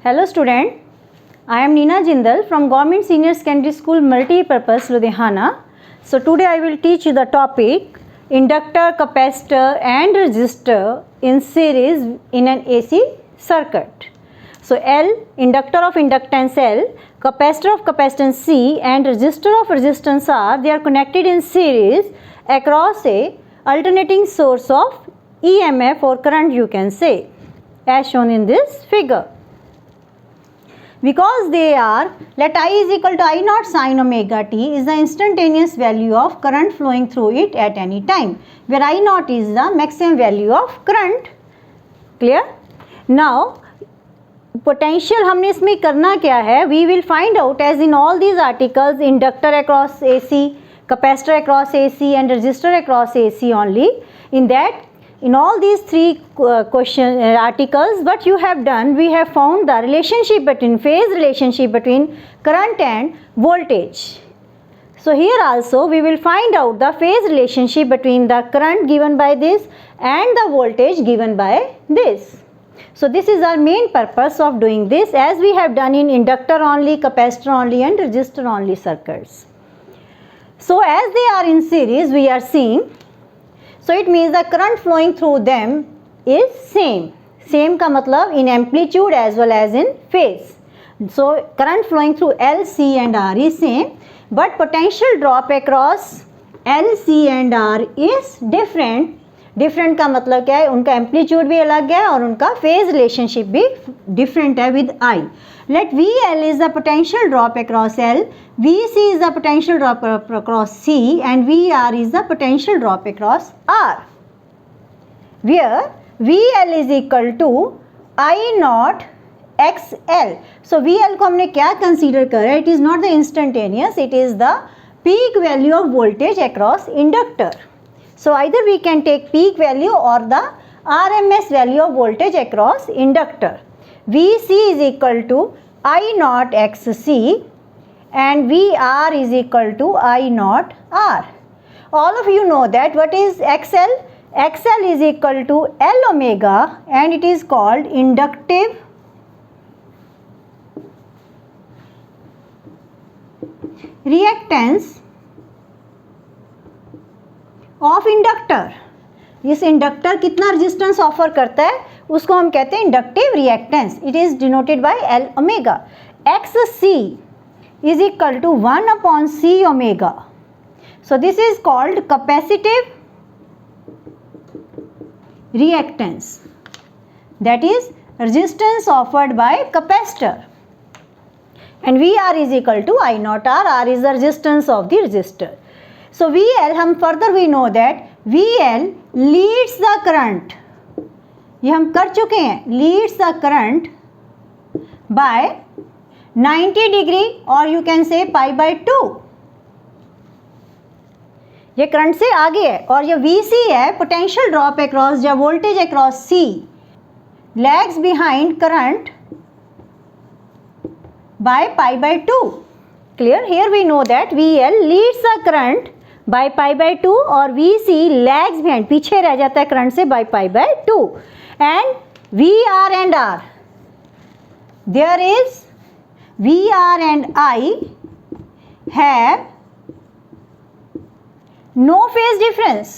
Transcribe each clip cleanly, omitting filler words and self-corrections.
Hello student, I am Neena Jindal from Government Senior Secondary School Multi-Purpose Ludhiana. So today I will teach you the topic inductor, capacitor and resistor in series in an AC circuit. So L, inductor of inductance L, capacitor of capacitance C and resistor of resistance R, they are connected in series across a alternating source of EMF or current, you can say, as shown in this figure. Because they are, let I is equal to I naught sin omega t is the instantaneous value of current flowing through it at any time, where I naught is the maximum value of current. Clear? Now potential हमने इसमें करना क्या है, we will find out as in all these articles, inductor across AC, capacitor across AC and resistor across AC only. In that, in all these three articles, what you have done, we have found the relationship between phase relationship between current and voltage. So here also we will find out the phase relationship between the current given by this and the voltage given by this. So this is our main purpose of doing this, as we have done in inductor only, capacitor only and resistor only circuits. So as they are in series, we are seeing, so it means the current flowing through them is same. Same का मतलब in amplitude as well as in phase. So current flowing through L, C and R is same, but potential drop across L, C and R is different. Different का मतलब क्या है, उनका amplitude भी अलग है और उनका phase relationship भी different है with I. Let VL is the potential drop across L, VC is the potential drop across C and VR is the potential drop across R, where VL is equal to I naught XL. So VL को हमने क्या consider करा, it is not the instantaneous, it is the peak value of voltage across inductor. So either we can take peak value or the RMS value of voltage across inductor. VC is equal to I naught XC and VR is equal to I naught R. All of you know that what is XL? XL is equal to L omega and it is called inductive reactance of inductor. इस inductor कितना resistance offer करता है उसको हम कहते हैं inductive reactance. It is denoted by L omega. X C is equal to 1 upon C omega. So this is called capacitive reactance, that is resistance offered by capacitor. And V R is equal to I not R. R is the resistance of the resistor. So VL, हम further we know that VL leads the current, ये हम कर चुके हैं, leads the current by 90 degree or you can say pi by 2. ये current से आगे है. और ये VC है, potential drop across या voltage across C lags behind current by pi by 2. Clear? Here we know that VL leads the current by pi by 2 और VC lags behind, पीछे रह जाता है करंट से by pi by 2. and VR and R, there is VR and I have no phase difference.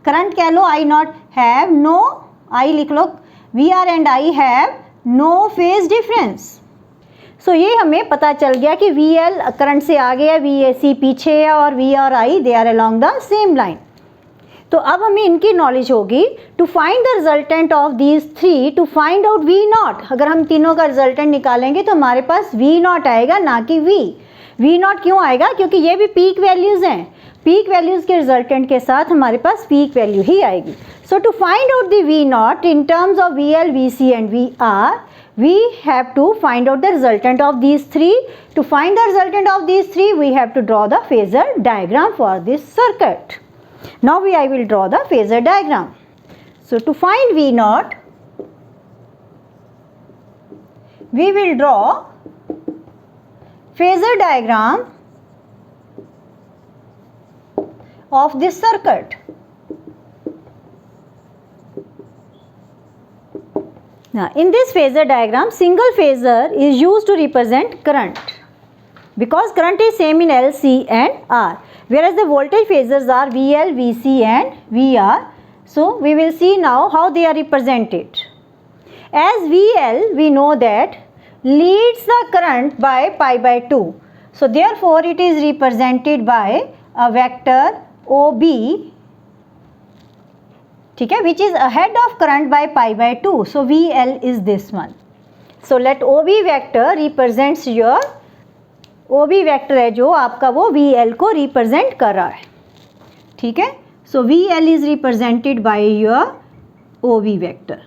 Current कह लो I not have no, I लिख लो VR and I have no phase difference. सो ये हमें पता चल गया कि VL करंट से आगे है, VAC पीछे है और V और I they are along the same line. तो अब हमें इनकी नॉलेज होगी to find the resultant of these three, to find out V naught. अगर हम तीनों का रिजल्टेंट निकालेंगे तो हमारे पास V नॉट आएगा, ना कि V नॉट क्यों आएगा? क्योंकि ये भी पीक वैल्यूज़ हैं. पीक वैल्यूज़ के रिजल्टेंट के साथ हमारे पास पीक वैल्यू ही आएगी. So to find out the V not in terms of VL, VC and VR, we have to find out the resultant of these three. To find the resultant of these three, we have to draw the phasor diagram for this circuit. Now I will draw the phasor diagram. So to find V naught, we will draw phasor diagram of this circuit. Now, in this phasor diagram, single phasor is used to represent current because current is same in L, C and R, whereas the voltage phasors are VL, VC and VR. So, we will see now how they are represented. As VL, we know that leads the current by pi by 2. So, therefore, it is represented by a vector OB, which is ahead of current by pi by 2. So, VL is this one. So, let OB vector represents your OB vector है जो आपका वो VL को represent कर रहा है. ठीक है. So, VL is represented by your OB vector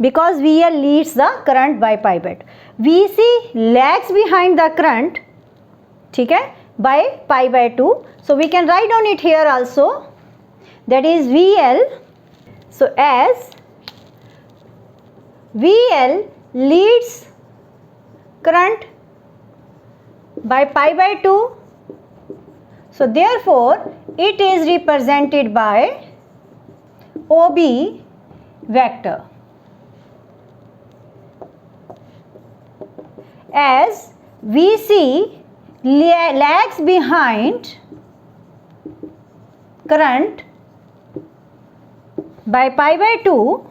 because VL leads the current by pi by 2. VC lags behind the current, ठीक है, by pi by 2. So, we can write down it here also, that is VL. So, as VL leads current by pi by 2, so therefore it is represented by OB vector. As VC lags behind current by pi by 2,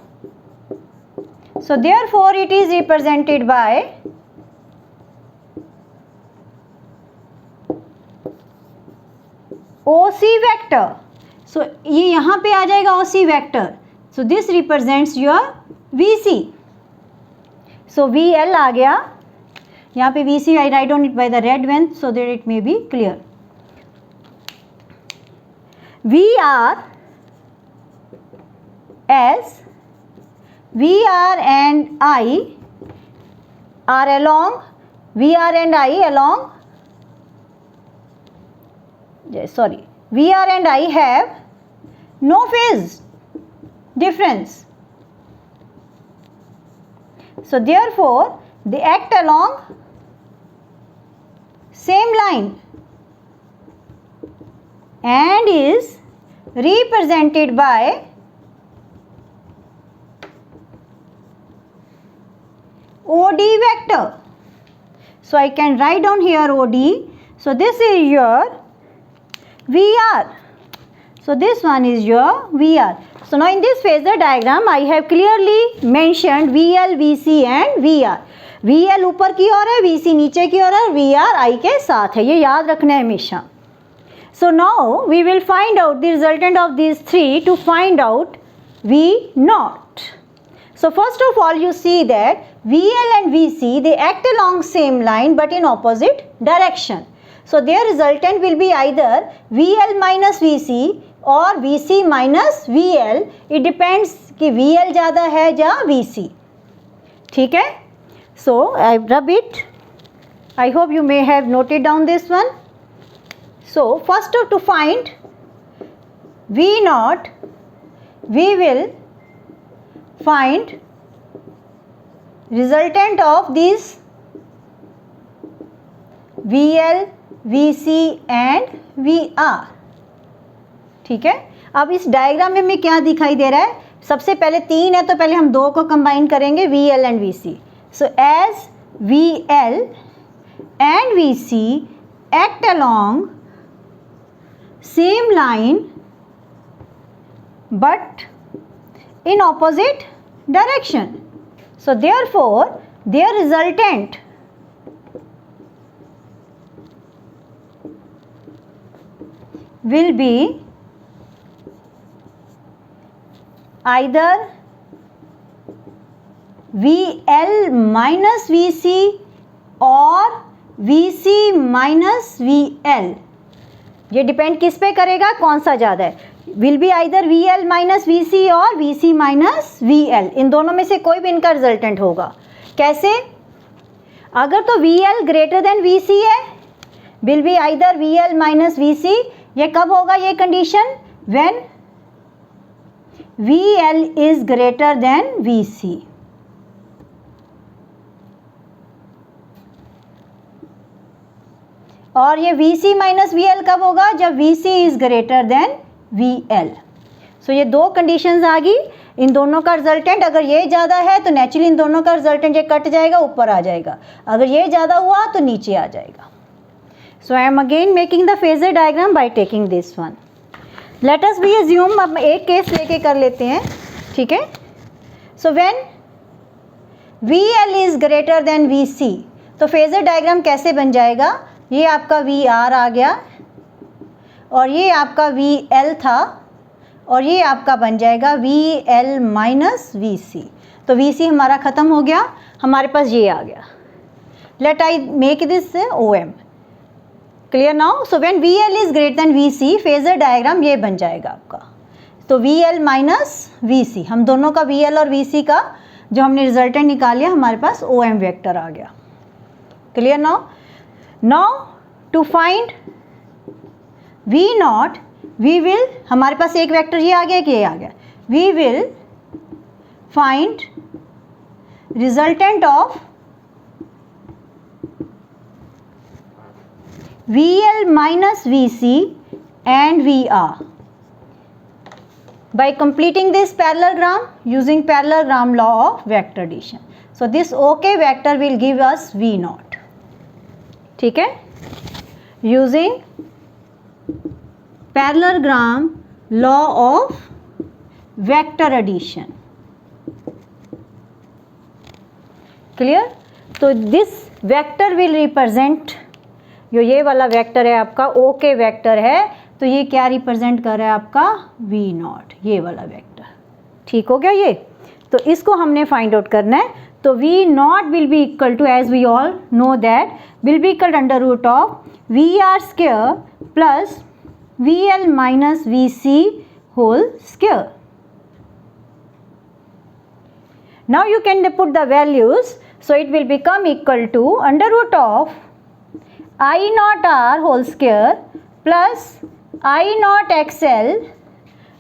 so therefore it is represented by OC vector. So ये यहाँ पे आ जाएगा OC vector. So this represents your VC. So VL आ गया, यहाँ पे VC I write on it by the red one so that it may be clear. VR, as VR and I are along, VR and I along, VR and I have no phase difference. So therefore they act along same line and is represented by OD vector. So I can write down here OD. So this is your VR. So this one is your VR. So now in this phasor diagram I have clearly mentioned VL, VC and VR. VL ऊपर की ओर है, VC नीचे की ओर है, VR I के साथ है. ये याद रखना है हमेशा. So now we will find out the resultant of these three to find out V naught. So first of all you see that VL and VC they act along same line but in opposite direction. So their resultant will be either VL minus VC or VC minus VL. It depends कि VL ज़्यादा है या VC. ठीक है? So I rub it. I hope you may have noted down this one. So first to find V naught, we will find resultant of these VL, VC and VR. ठीक है. अब इस diagram में क्या दिखाई दे रहा है? सबसे पहले तीन है तो पहले हम दो को कंबाइन करेंगे, VL and VC. So as VL and VC act along same line but in opposite direction. So therefore their resultant will be either VL minus VC और VC minus VL. ये डिपेंड किस पे करेगा, कौन सा ज़्यादा है. Will be either VL minus VC और VC माइनस VL. इन दोनों में से कोई भी इनका रिजल्टेंट होगा. कैसे? अगर तो VL ग्रेटर देन VC है, will be either VL minus VC. ये कब होगा ये condition? When VL is greater than VC. और ये VC माइनस VL कब होगा? जब VC is greater than VL. सो ये दो कंडीशंस आ गई. इन दोनों का रिजल्टेंट अगर ये ज़्यादा है तो नेचुरली इन दोनों का रिजल्टेंट ये कट जाएगा, ऊपर आ जाएगा, अगर ये ज़्यादा हुआ तो नीचे आ जाएगा. So I am again making the phasor diagram by taking this one. Let us be assume, अब एक केस लेके कर लेते हैं, ठीक है. So when VL is greater than VC, तो फेजर डायग्राम कैसे बन जाएगा, ये आपका VR आ गया और ये आपका VL था और ये आपका बन जाएगा VL माइनस VC. तो VC हमारा ख़त्म हो गया, हमारे पास ये आ गया. Let I make this OM. Clear now. So when VL is greater than VC, phasor diagram ये बन जाएगा आपका. तो VL माइनस VC, हम दोनों का VL और VC का जो हमने रिजल्टेंट निकाल लिया, हमारे पास OM वेक्टर आ गया. Clear now. Now to find V naught, we will, हमारे पास एक वेक्टर ये आ गया कि ये आ गया, we will find resultant of VL minus VC and VR by completing this parallelogram using parallelogram law of vector addition. So this OK vector will give us V naught. ठीक है, using parallelogram law of vector addition. Clear? तो this vector will represent, जो ये वाला vector है आपका OK vector है, तो ये क्या रिप्रेजेंट कर रहा है आपका V नॉट, ये वाला वेक्टर. ठीक हो गया ये. तो इसको हमने फाइंड आउट करना है. तो V naught will be equal to, as we all know that, will be equal under root of VR square plus VL minus VC whole square. Now you can put the values, so it will become equal to under root of I naught R whole square plus I naught XL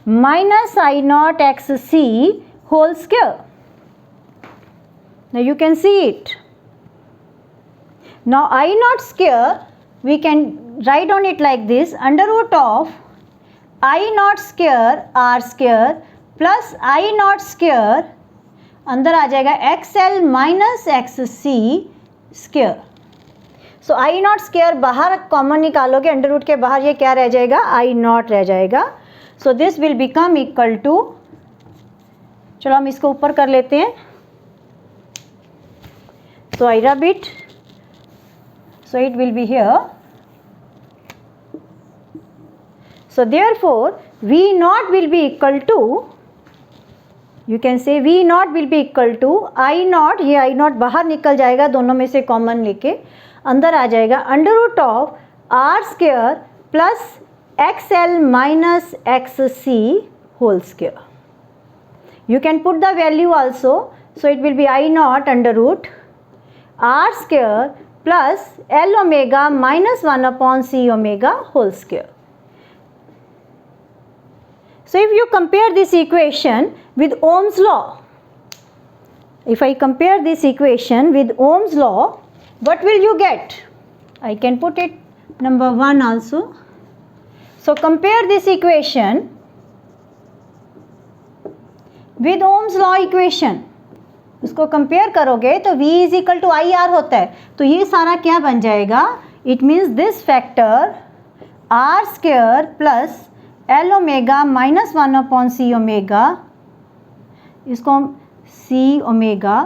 minus I naught XC whole square. Now you can see it. Now I naught square, we can write on it like this, under root of I naught square R square plus I naught square, अंदर आ जाएगा XL minus XC square. So I not square बाहर common निकालोगे, under root के बाहर ये क्या रह जाएगा, आई नॉट रह जाएगा. So this will become equal to, चलो हम इसको ऊपर कर लेते हैं. So I rub it, so it will be here. So therefore V not will be equal to, you can say V not will be equal to I not, ये I not बाहर निकल जाएगा, दोनों में से कॉमन लेके अंदर आ जाएगा, under root of R square plus XL minus XC whole square. You can put the value also, so it will be I naught under root R square plus L omega minus 1 upon C omega whole square. So if you compare this equation with Ohm's law, if I compare this equation with Ohm's law, what will you get? I can put it number 1 also. So compare this equation with Ohm's law equation. उसको compare करोगे तो V is equal to I R होता है, तो ये सारा क्या बन जाएगा, it means this factor R square plus L omega minus 1 upon C omega, इसको हम सी ओमेगा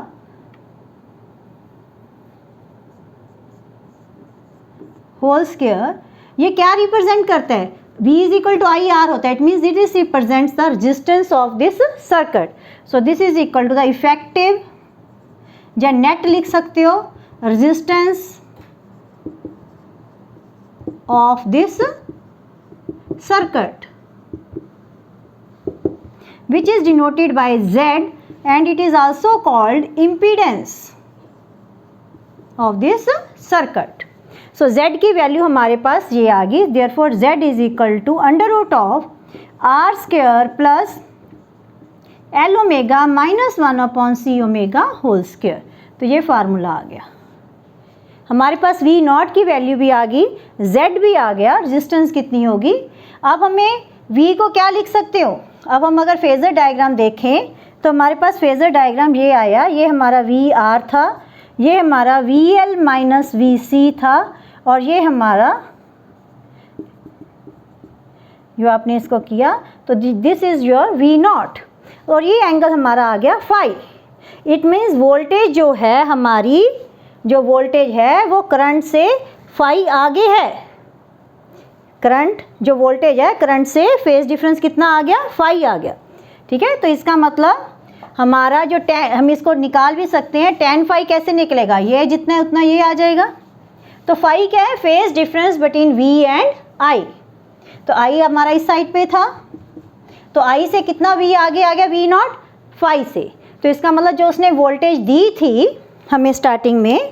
होल स्क्वायर, ये क्या रिप्रेजेंट करता है, V is equal to I R होता है, it means it is represents the resistance of this circuit. So this is equal to the effective, या net लिख सकते हो, resistance of this circuit, which is denoted by Z, and it is also called impedance of this circuit. So Z की value हमारे पास ये आ गई, therefore Z is equal to under root of R square plus L omega minus 1 upon C omega whole square. तो ये formula आ गया हमारे पास. V नॉट की वैल्यू भी आ गई, Z भी आ गया, रेजिस्टेंस कितनी होगी. अब हमें V को क्या लिख सकते हो, अब हम अगर फेज़र डायग्राम देखें तो हमारे पास फेज़र डायग्राम ये आया, ये हमारा वी आर था, ये हमारा V L minus V C था, और ये हमारा जो आपने इसको किया तो this is your V naught, और ये एंगल हमारा आ गया फाई। इट मीन्स वोल्टेज जो है हमारी, जो वोल्टेज है वो करंट से फाई आगे है। करंट जो वोल्टेज है, करंट से फेज डिफरेंस कितना आ गया, फाई आ गया। ठीक है, तो इसका मतलब हमारा जो हम इसको निकाल भी सकते हैं, टेन फाई कैसे निकलेगा, ये जितना है उतना ये आ जाएगा। तो फाई क्या है, phase difference between V and I. तो आई हमारा इस साइड पे था, तो आई से कितना वी आगे आ गया, वी नॉट फाई से। तो इसका मतलब जो उसने वोल्टेज दी थी हमें स्टार्टिंग में,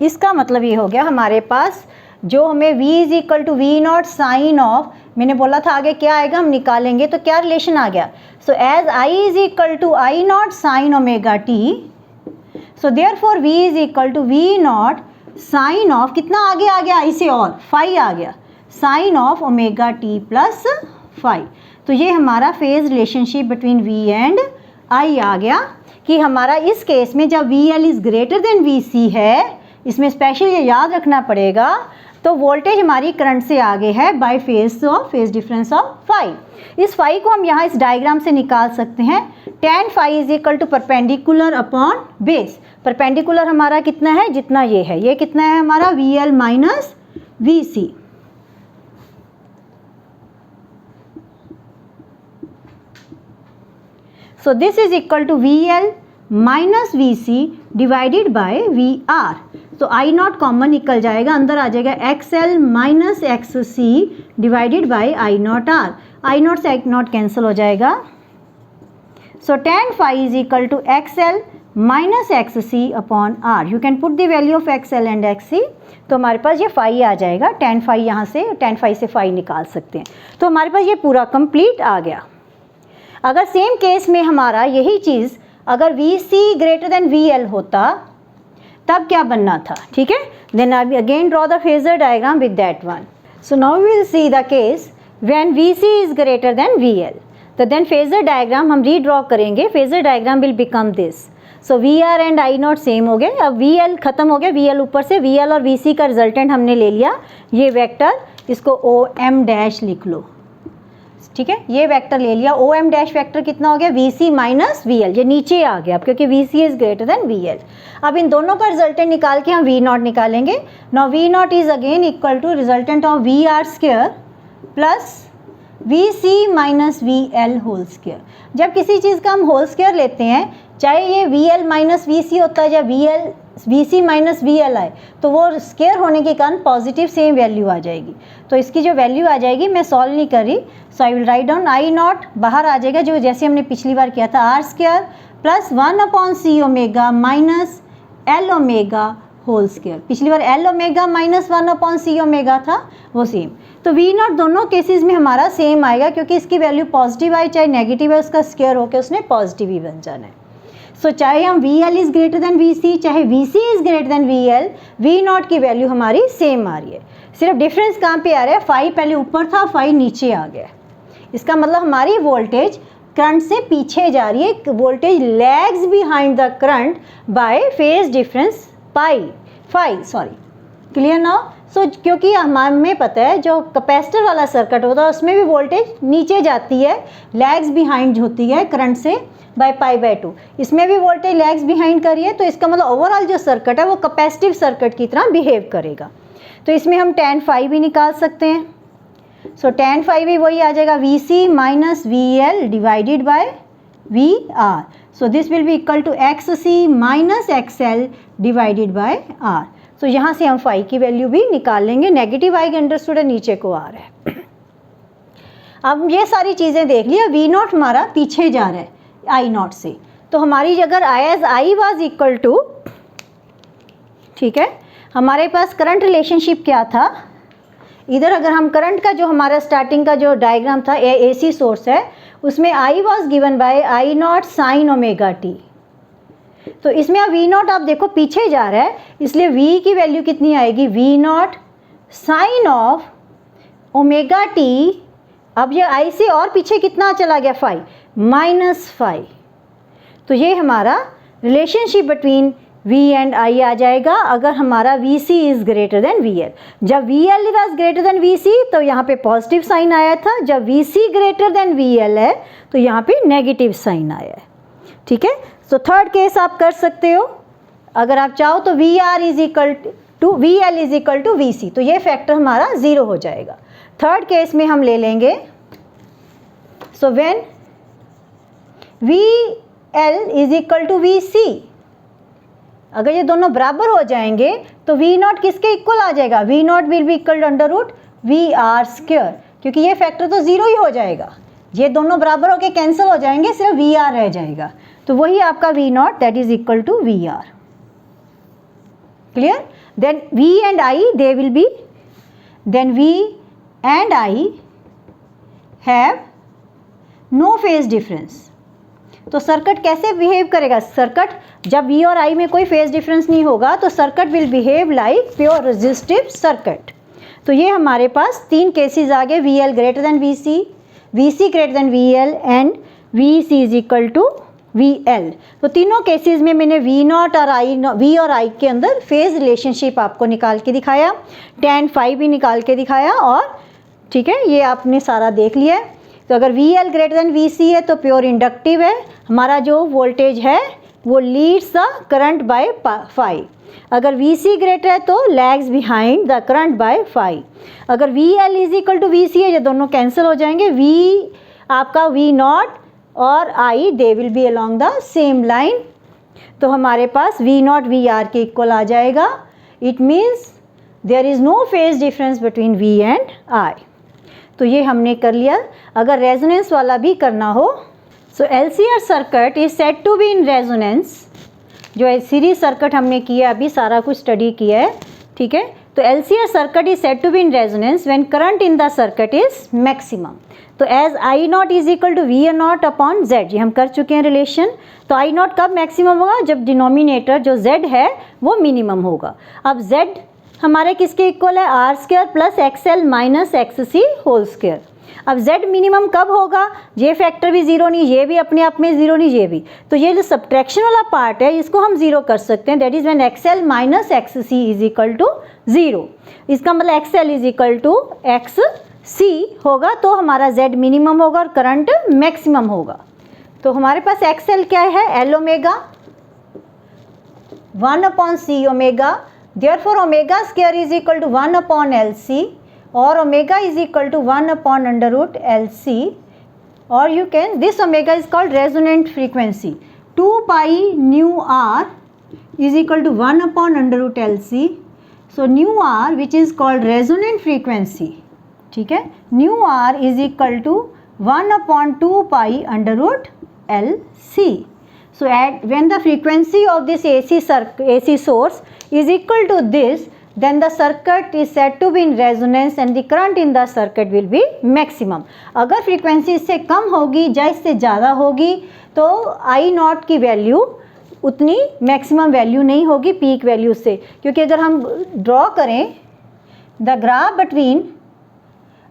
इसका मतलब ये हो गया हमारे पास जो हमें v is equal to V naught sine of, मैंने बोला था आगे क्या आएगा हम निकालेंगे, तो क्या रिलेशन आ गया। So as i is equal to I naught sine omega T, so therefore v is equal to V naught sine of, कितना आगे आ गया, आई से और फाई आ गया, sine of omega t plus phi. तो ये हमारा phase relationship between v and i आ गया कि हमारा इस केस में जब V L is greater than V C है, इसमें स्पेशल ये याद रखना पड़ेगा, तो वोल्टेज हमारी करंट से आगे है by phase difference of phi. इस फाई को हम यहाँ इस डायग्राम से निकाल सकते हैं, tan phi is equal to perpendicular upon base. Perpendicular हमारा कितना है, जितना ये कितना है हमारा V L minus V C. So this is equal to V L minus V C divided by V R. तो आई नॉट कॉमन निकल जाएगा, अंदर आ जाएगा X L minus X C divided by I not R. I not से I not cancel हो जाएगा। So tan phi is equal to X L minus X C upon R. You can put the value of X L and X C. तो हमारे पास ये phi आ जाएगा, tan phi यहाँ से, tan phi से phi निकाल सकते हैं। तो हमारे पास ये पूरा कंप्लीट आ गया। अगर सेम केस में हमारा यही चीज़ अगर V C greater than V L होता तब क्या बनना था, ठीक है। Then I again draw the phasor diagram with that one. So now we will see the case when V C is greater than V L. तो then phasor diagram हम redraw करेंगे। Phasor diagram will become this. So V R and I naught same हो गए, अब V L खत्म हो गया, V L ऊपर से, वी एल और वी सी का रिजल्टेंट हमने ले लिया। ये वेक्टर इसको ओ एम डैश लिख लो, ठीक है। ये वेक्टर ले लिया, ओ एम डैश वेक्टर कितना हो गया, V C minus V L, ये नीचे आ गया अब क्योंकि V C is greater than V L. अब इन दोनों का रिजल्टेंट निकाल के हम वी नॉट निकालेंगे। Now V naught is again equal to resultant of V R square plus V C minus V L whole square. जब किसी चीज़ का हम होल स्क्वायर लेते हैं, चाहे ये V L minus V C होता है या V C minus V L आए, तो वो स्क्वायर होने के कारण पॉजिटिव सेम वैल्यू आ जाएगी। तो इसकी जो वैल्यू आ जाएगी, मैं सॉल्व नहीं कर रही, so I will write down I not बाहर आ जाएगा जो जैसे हमने पिछली बार किया था, R square plus 1 upon C omega minus L omega whole square. पिछली बार L omega minus 1 upon C omega था, वो सेम। तो वी नॉट दोनों केसेस में हमारा सेम आएगा क्योंकि इसकी वैल्यू पॉजिटिव आई चाहे नेगेटिव है, उसका स्क्वायर होकर उसने पॉजिटिव ही बन जाना है। सो चाहे हम V L is greater than V C, चाहे V C is greater than V L, V not की वैल्यू हमारी सेम आ रही है। सिर्फ डिफरेंस कहाँ पे आ रहा है, फाई पहले ऊपर था, फाई नीचे आ गया। इसका मतलब हमारी वोल्टेज करंट से पीछे जा रही है, voltage lags behind the current by phase difference phi. Clear now. So क्योंकि हमें पता है जो कैपेसिटर वाला सर्किट होता है उसमें भी वोल्टेज नीचे जाती है, लैग्स बिहाइंड होती है करंट से बाय पाई बाय 2। इसमें भी वोल्टेज लैग्स बिहाइंड करिए, तो इसका मतलब ओवरऑल जो सर्किट है वो कैपेसिटिव सर्किट की तरह बिहेव करेगा। तो इसमें हम tan फाई भी निकाल सकते हैं। सो tan फाई भी वही आ जाएगा, V C minus V L divided by V R. So this will be equal to X C minus X L divided by R. So यहाँ से हम फाई की वैल्यू भी निकाल लेंगे। नेगेटिव आई अंडरस्टूड है, नीचे को आ रहा है। अब ये सारी चीज़ें देख लिया, वी नॉट हमारा पीछे जा रहा है आई नॉट से, तो हमारी अगर आई वाज इक्वल टू, ठीक है, हमारे पास करंट रिलेशनशिप क्या था, इधर अगर हम करंट का जो हमारा स्टार्टिंग का जो डायग्राम था, एसी सोर्स है, उसमें I was given by I naught sine omega T. तो इसमें अब वी नॉट आप देखो पीछे जा रहा है, इसलिए वी की वैल्यू कितनी आएगी, V naught sine of omega T अब ये I से और पीछे कितना चला गया, 5 -5। तो ये हमारा relationship between V and I आ जाएगा अगर हमारा VC is greater than VL। जब VL is greater than VC तो यहाँ पे पॉजिटिव साइन आया था, जब VC ग्रेटर देन VL है तो यहाँ पे नेगेटिव साइन आया है। ठीक है, सो थर्ड केस आप कर सकते हो, अगर आप चाहो तो VR is equal to VL is equal to VC, तो ये फैक्टर हमारा 0 हो जाएगा। थर्ड केस में हम ले लेंगे, so when VL is equal to VC, अगर ये दोनों बराबर हो जाएंगे तो V नॉट किसके इक्वल आ जाएगा, V naught will be equal to under root VR square, क्योंकि ये फैक्टर तो 0 ही हो जाएगा, ये दोनों बराबर होके कैंसिल हो जाएंगे, सिर्फ VR रह जाएगा। तो वही आपका V naught that is equal to VR। Clear? Then V and I they will be, then V and I have no phase difference. तो सर्किट कैसे बिहेव करेगा, सर्किट जब V और I में कोई फेज डिफरेंस नहीं होगा तो circuit will behave like pure resistive circuit. तो ये हमारे पास 3 केसेस आ गए, VL greater than VC, VC greater than VL and VC is equal to VL। तो तीनों केसेस में मैंने V नॉट और V और I के अंदर फेज रिलेशनशिप आपको निकाल के दिखाया, tan phi भी निकाल के दिखाया, और ठीक है ये आपने सारा देख लिया है। तो अगर VL ग्रेटर देन VC है तो प्योर इंडक्टिव है, हमारा जो वोल्टेज है वो leads the current by phi। अगर VC ग्रेटर है तो lags behind the current by phi। अगर VL is equal to VC है, ये दोनों कैंसिल हो जाएंगे, आपका V नॉट और I they will be along the same line, तो हमारे पास V नॉट VR के इक्वल आ जाएगा। It means there is no phase difference between V and I। तो ये हमने कर लिया। अगर रेजोनेंस वाला भी करना हो, सो LCR circuit is said to be in resonance. जो सीरीज सर्किट हमने किया, अभी सारा कुछ स्टडी किया है, ठीक है। तो LCR circuit is said to be in resonance when current in the circuit is maximum. तो as I not is equal to V not upon Z, ये हम कर चुके हैं रिलेशन। तो I नॉट कब मैक्सिमम होगा, जब डिनोमिनेटर जो Z है वो मिनिमम होगा। अब Z हमारे किसके इक्वल है, R square plus XL minus XC whole square. अब Z मिनिमम कब होगा, ये फैक्टर भी 0 नहीं, ये भी अपने आप में 0 नहीं, ये भी। तो ये जो सब्ट्रैक्शन वाला पार्ट है इसको हम 0 कर सकते हैं, that is when XL minus XC is equal to 0। इसका मतलब XL is equal to XC होगा, तो हमारा Z मिनिमम होगा और करंट मैक्सिमम होगा। तो हमारे पास XL क्या है, L omega 1 upon C omega, therefore omega square is equal to 1 upon LC, or omega is equal to 1 upon under root LC, or you can, this omega is called resonant frequency, 2 pi nu r is equal to 1 upon under root LC, so nu r which is called resonant frequency, ठीक है, nu r is equal to 1 upon 2 pi under root LC. So when the frequency of this AC source is equal to this, then the circuit is said to be in resonance and the current in the circuit will be maximum. अगर frequency इससे कम होगी या इससे ज़्यादा होगी तो I not की value उतनी मैक्सिमम वैल्यू नहीं होगी पीक वैल्यू से, क्योंकि अगर हम ड्रॉ करें द ग्राफ बिटवीन,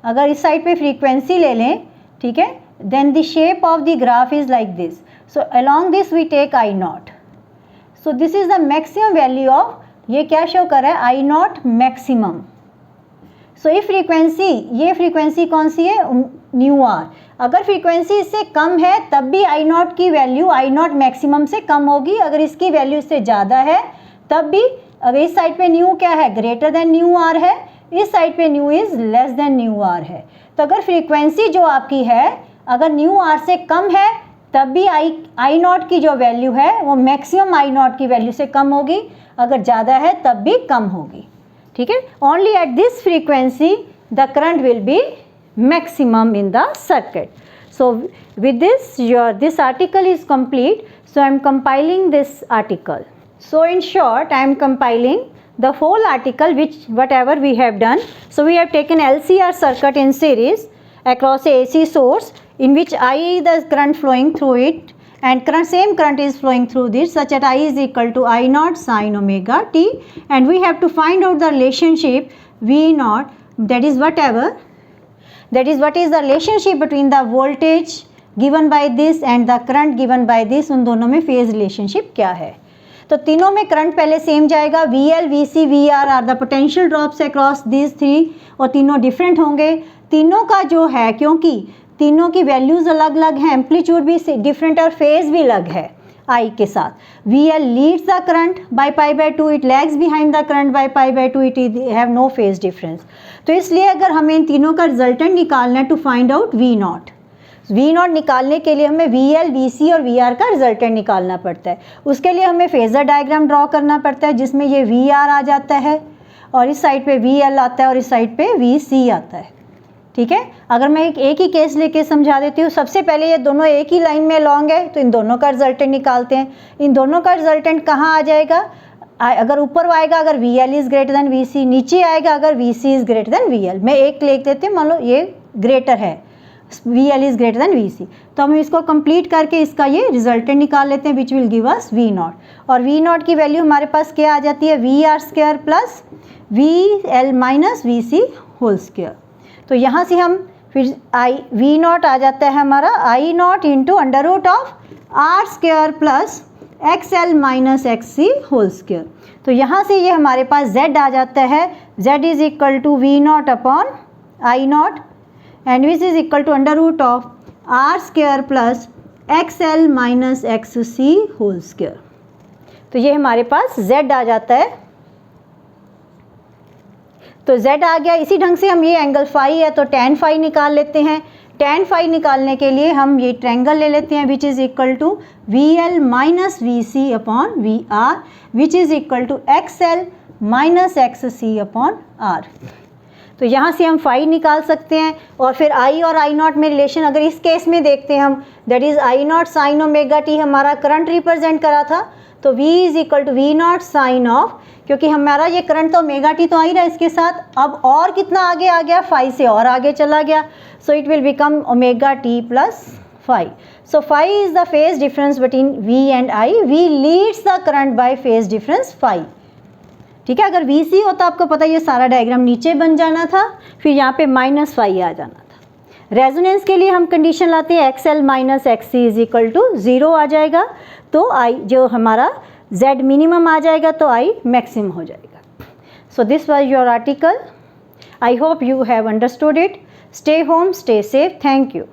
अगर इस साइड पे फ्रीक्वेंसी ले लें, ठीक है, then the shape of the graph is like this. So along this we take I naught. So this is the maximum value of, ये क्या शो कर रहा है, I naught maximum. So if frequency, ये frequency कौन सी है, nu r, अगर frequency इससे कम है तब भी I naught की वैल्यू I naught maximum से कम होगी, अगर इसकी वैल्यू इससे ज़्यादा है तब भी, अगर इस साइड पे nu क्या है, ग्रेटर देन न्यू आर है, इस साइड पे nu is less than nu R है। तो अगर फ्रीक्वेंसी जो आपकी है अगर न्यू आर से कम है तब भी आई नॉट की जो वैल्यू है वो मैक्सिमम आई नॉट की वैल्यू से कम होगी, अगर ज़्यादा है तब भी कम होगी, ठीक है। Only at this frequency the current will be maximum in the circuit. So with this article is complete, so I M compiling this article. So in short, I am compiling the whole article which whatever we have done. So we have taken LCR circuit in series across a AC source in which I is the current flowing through it and same current is flowing through this, such that I is equal to I naught sin omega t, and we have to find out the relationship V naught, that is whatever that is what is the relationship between the voltage given by this and the current given by this, उन दोनों में phase relationship क्या है। तो तीनों में current पहले same जाएगा, VL, VC, VR are the potential drops across this three, और तीनों डिफरेंट होंगे। तीनों का जो है, क्योंकि तीनों की वैल्यूज़ अलग अलग हैं, एम्पलीट्यूड भी डिफरेंट और फेज भी अलग है I के साथ। VL leads the current by π/2, it lags behind the current by π/2, it have no phase difference. तो इसलिए अगर हमें इन तीनों का रिजल्टेंट निकालना है टू फाइंड आउट V0 निकालने के लिए हमें VL, VC और VR का रिजल्टेंट निकालना पड़ता है। उसके लिए हमें फेजर डायग्राम ड्रॉ करना पड़ता है जिसमें ये VR आ जाता है और इस साइड पे VL आता है और इस साइड पे VC आता है। ठीक है, अगर मैं एक ही केस लेके समझा देती हूँ। सबसे पहले ये दोनों एक ही लाइन में लॉन्ग है तो इन दोनों का रिजल्टेंट निकालते हैं। इन दोनों का रिजल्टेंट कहाँ आ जाएगा, अगर ऊपर आएगा अगर VL is greater than VC, नीचे आएगा अगर VC is greater than VL। मैं एक लिख देती हूँ, मान लो ये ग्रेटर है, VL is greater than VC, तो हम इसको कंप्लीट करके इसका ये रिजल्टेंट निकाल लेते हैं which will give us V0। और V0 की वैल्यू हमारे पास क्या आ जाती है, VR² plus VL minus VC whole square. तो यहाँ से हम फिर V0 आ जाता है हमारा I0 into under root of R² plus XL minus XC whole square. तो यहाँ से ये हमारे पास Z आ जाता है, Z is equal to V0 upon I0 and which is equal to under root of R² plus XL minus XC whole square. तो ये हमारे पास Z आ जाता है। तो Z आ गया। इसी ढंग से हम ये एंगल फाई है तो tan फाई निकाल लेते हैं। tan फाई निकालने के लिए हम ये ट्रायंगल ले लेते हैं which is equal to VL minus VC upon VR which is equal to XL minus XC upon R। तो यहाँ से हम फाई निकाल सकते हैं। और फिर I और I0 में रिलेशन अगर इस केस में देखते हैं हम, that is I0 sine omega t हमारा करंट रिप्रेजेंट करा था, तो V is equal to V0 sine of, क्योंकि हमारा ये करंट तो ओमेगा टी तो आ ही रहा है इसके साथ, अब और कितना आगे आ गया, फाई से और आगे चला गया, so it will become omega t plus phi. So phi is the phase difference between V and I। V leads the current by phase difference phi. ठीक है, अगर VC होता आपको पता ये सारा डायग्राम नीचे बन जाना था, फिर यहाँ पे माइनस फाई आ जाना था। रेजोनेंस के लिए हम कंडीशन लाते हैं XL minus XC is equal to 0 आ जाएगा, तो I जो हमारा Z मिनिमम आ जाएगा तो I मैक्सिमम हो जाएगा। So this was your article. I hope you have understood it. Stay home, stay safe. Thank you.